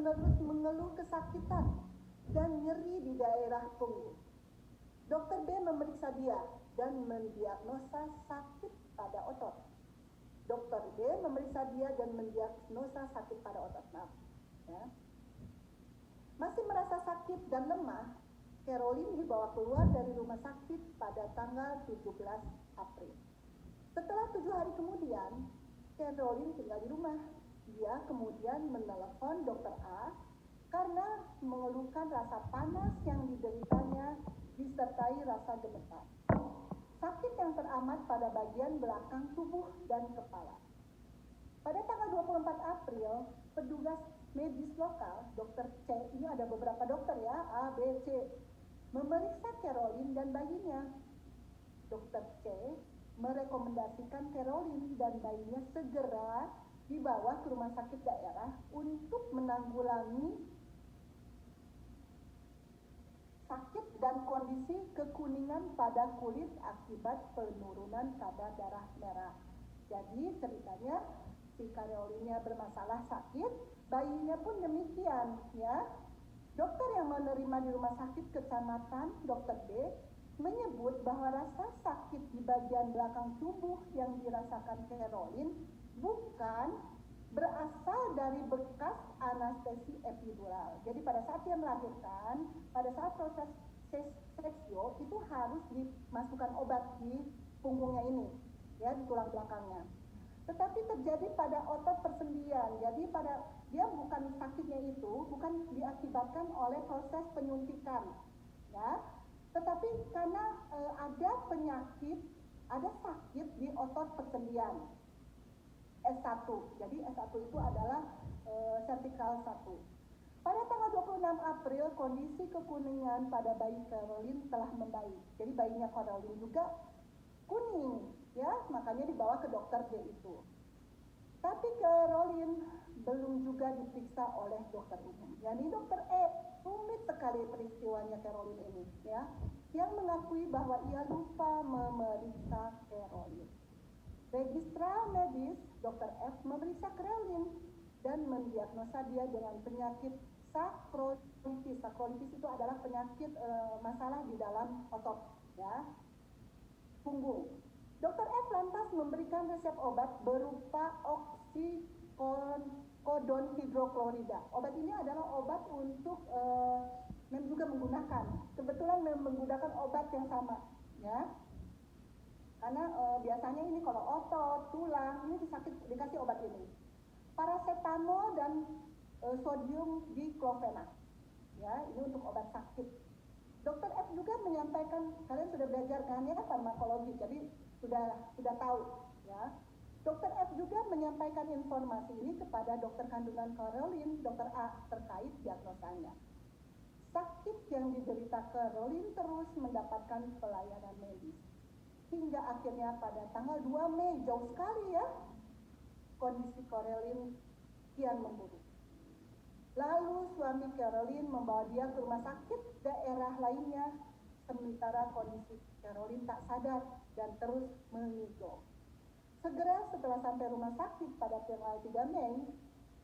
terus-menerus mengeluh kesakitan dan nyeri di daerah punggung. Dokter B memeriksa dia dan mendiagnosa sakit pada otot. Dokter B memeriksa dia dan mendiagnosa sakit pada otot. Ya. Masih merasa sakit dan lemah, Caroline dibawa keluar dari rumah sakit pada tanggal 17 April. Setelah 7 hari kemudian, Caroline tinggal di rumah. Dia kemudian menelepon Dokter A karena mengeluhkan rasa panas yang dideritanya disertai rasa gemetar. Sakit yang teramat pada bagian belakang tubuh dan kepala. Pada tanggal 24 April, petugas medis lokal, Dokter C, ini ada beberapa dokter ya, A, B, C, memeriksa Caroline dan bayinya. Dokter C merekomendasikan Caroline dan bayinya segera dibawa ke rumah sakit daerah untuk menanggulangi sakit dan kondisi kekuningan pada kulit akibat penurunan kadar darah merah. Jadi ceritanya si Caroline bermasalah sakit, bayinya pun demikian ya. Dokter yang menerima di rumah sakit kecamatan, Dokter B, menyebut bahwa rasa sakit di bagian belakang tubuh yang dirasakan Caroline bukan berasal dari bekas anestesi epidural. Jadi pada saat dia melahirkan, pada saat proses seksio itu harus dimasukkan obat di punggungnya ini, ya, di tulang belakangnya. Tetapi terjadi pada otot persendian. Jadi pada dia bukan sakitnya itu bukan diakibatkan oleh proses penyuntikan, ya. Tetapi karena ada penyakit, ada sakit di otot persendian S1. Jadi S1 itu adalah cervical 1. Pada tanggal 26 April, kondisi kekuningan pada bayi Caroline telah membaik. Jadi bayinya Caroline juga kuning, ya, makanya dibawa ke dokter D itu. Tapi Caroline belum juga diperiksa oleh dokter umum. Yani dokter E, rumit sekali peristiwanya Caroline ini, ya, yang mengakui bahwa ia lupa memeriksa Caroline. Registrar medis Dr. F memeriksa Caroline dan mendiagnosa dia dengan penyakit sakrolitis. Sakrolitis itu adalah penyakit masalah di dalam otot, ya, punggung. Dr. F lantas memberikan resep obat berupa oksikodon hidroklorida. Obat ini adalah obat untuk juga menggunakan, kebetulan menggunakan obat yang sama, ya. Karena biasanya ini kalau otot, tulang, ini dikasih obat ini. Paracetamol dan sodium diklofenak. Ya, ini untuk obat sakit. Dr. F juga menyampaikan, kalian sudah belajar kan ya farmakologi, jadi sudah tahu, ya. Dr. F juga menyampaikan informasi ini kepada dokter kandungan Caroline, Dr. A, terkait diagnosanya. Sakit yang diderita Caroline terus mendapatkan pelayanan medis. Hingga akhirnya pada tanggal 2 Mei, jauh sekali ya, kondisi Caroline kian memburuk. Lalu suami Caroline membawa dia ke rumah sakit daerah lainnya, sementara kondisi Caroline tak sadar dan terus mengigo. Segera setelah sampai rumah sakit pada tanggal 3 Mei,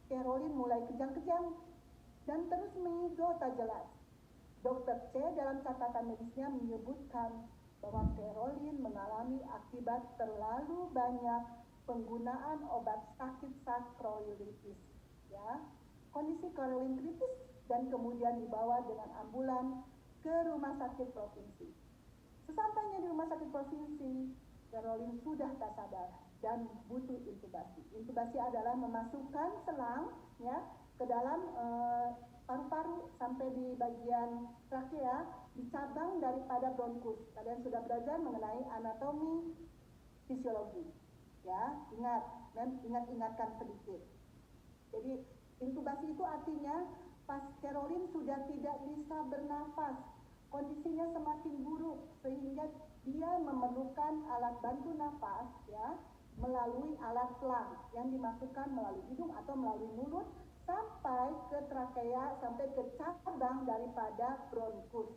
Caroline mulai kejang-kejang dan terus mengigo tak jelas. Dr. C dalam catatan medisnya menyebutkan bahwa Caroline mengalami akibat terlalu banyak penggunaan obat sakit sakrolitis, ya. Kondisi Caroline kritis dan kemudian dibawa dengan ambulan ke rumah sakit provinsi. Sesampainya di rumah sakit provinsi, Caroline sudah tak sadar dan butuh intubasi. Intubasi adalah memasukkan selang, ya, ke dalam paru-paru sampai di bagian trakea, dicabang daripada bronkus. Kalian sudah belajar mengenai anatomi fisiologi, ya, ingatkan sedikit. Jadi intubasi itu artinya pas Caroline sudah tidak bisa bernafas, kondisinya semakin buruk sehingga dia memerlukan alat bantu nafas, ya, melalui alat selang yang dimasukkan melalui hidung atau melalui mulut sampai ke trakea, sampai ke cabang daripada bronkus,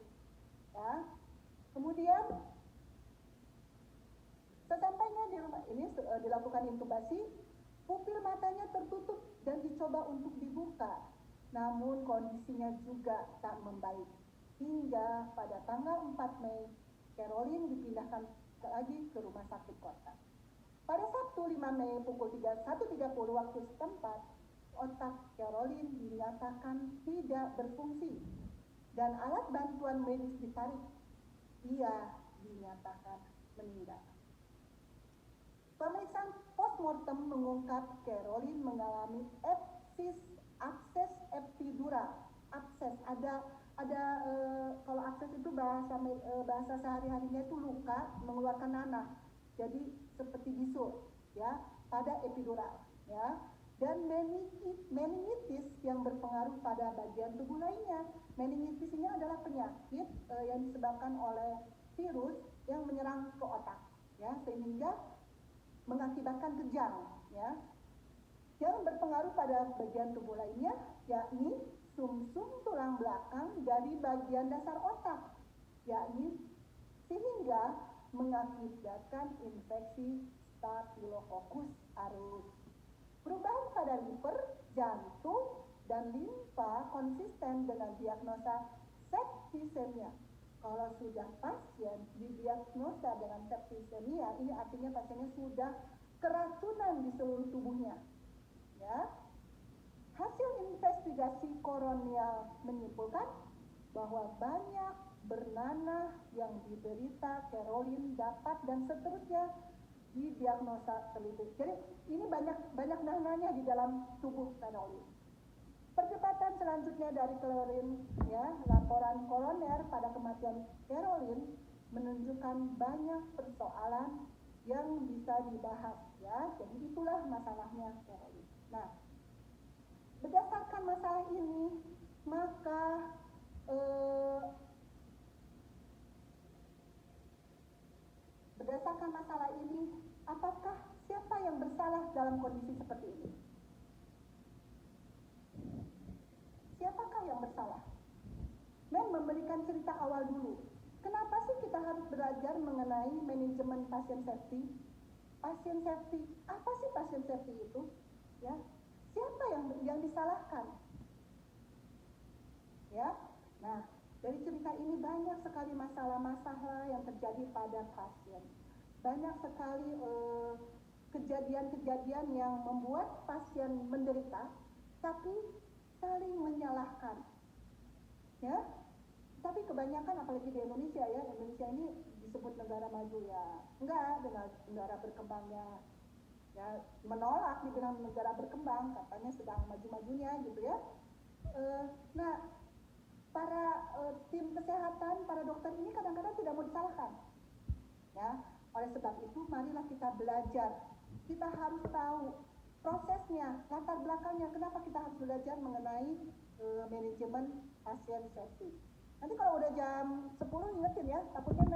ya. Kemudian sesampainya di rumah ini dilakukan intubasi, pupil matanya tertutup dan dicoba untuk dibuka. namun kondisinya juga tak membaik. Hingga pada tanggal 4 Mei, Caroline dipindahkan lagi ke rumah sakit kota. Pada Sabtu 5 Mei pukul 1.30 waktu setempat, otak Caroline dinyatakan tidak berfungsi dan alat bantuan medis ditarik. Ia dinyatakan meninggal. Pemeriksaan postmortem mengungkap Caroline mengalami abses epidural. Abses kalau abses itu bahasa sehari-harinya itu luka mengeluarkan nanah. Jadi seperti bisul ya pada epidural ya. Dan meningitis yang berpengaruh pada bagian tubuh lainnya. Meningitis ini adalah penyakit yang disebabkan oleh virus yang menyerang ke otak ya, sehingga mengakibatkan kejang ya. Yang berpengaruh pada bagian tubuh lainnya yakni sumsum tulang belakang dari bagian dasar otak, yakni sehingga mengakibatkan infeksi Staphylococcus aureus. Perubahan pada liver, jantung, dan limfa konsisten dengan diagnosa septisemia. Kalau sudah pasien didiagnosa dengan septisemia, ini artinya pasiennya sudah keracunan di seluruh tubuhnya. Ya. Hasil investigasi koronial menyimpulkan bahwa banyak bernanah yang diderita Caroline dapat dan seterusnya didiagnosa teliti. Jadi ini banyak nanahnya di dalam tubuh Caroline. Perdebatan selanjutnya dari Caroline ya, laporan koroner pada kematian Caroline menunjukkan banyak persoalan yang bisa dibahas ya. Jadi itulah masalahnya Caroline. Nah, berdasarkan masalah ini, maka berdasarkan masalah ini, apakah siapa yang bersalah dalam kondisi seperti ini? Siapakah yang bersalah? Memberikan cerita awal dulu. Kenapa sih kita harus belajar mengenai manajemen pasien safety? Pasien safety, apa sih pasien safety itu? Ya, siapa yang disalahkan? Ya, nah dari cerita ini banyak sekali masalah-masalah yang terjadi pada pasien. Banyak sekali kejadian-kejadian yang membuat pasien menderita, tapi saling menyalahkan. Ya, tapi kebanyakan apalagi di Indonesia ya, Indonesia ini disebut negara maju ya, enggak, negara berkembangnya ya, menolak dibilang negara berkembang, katanya sedang maju-majunya gitu ya. Nah, para tim kesehatan, para dokter ini kadang-kadang tidak mau disalahkan ya. Oleh sebab itu marilah kita belajar, kita harus tahu prosesnya, latar belakangnya, kenapa kita harus belajar mengenai manajemen pasien safety. Nanti kalau udah jam 10 ingetin ya, takutnya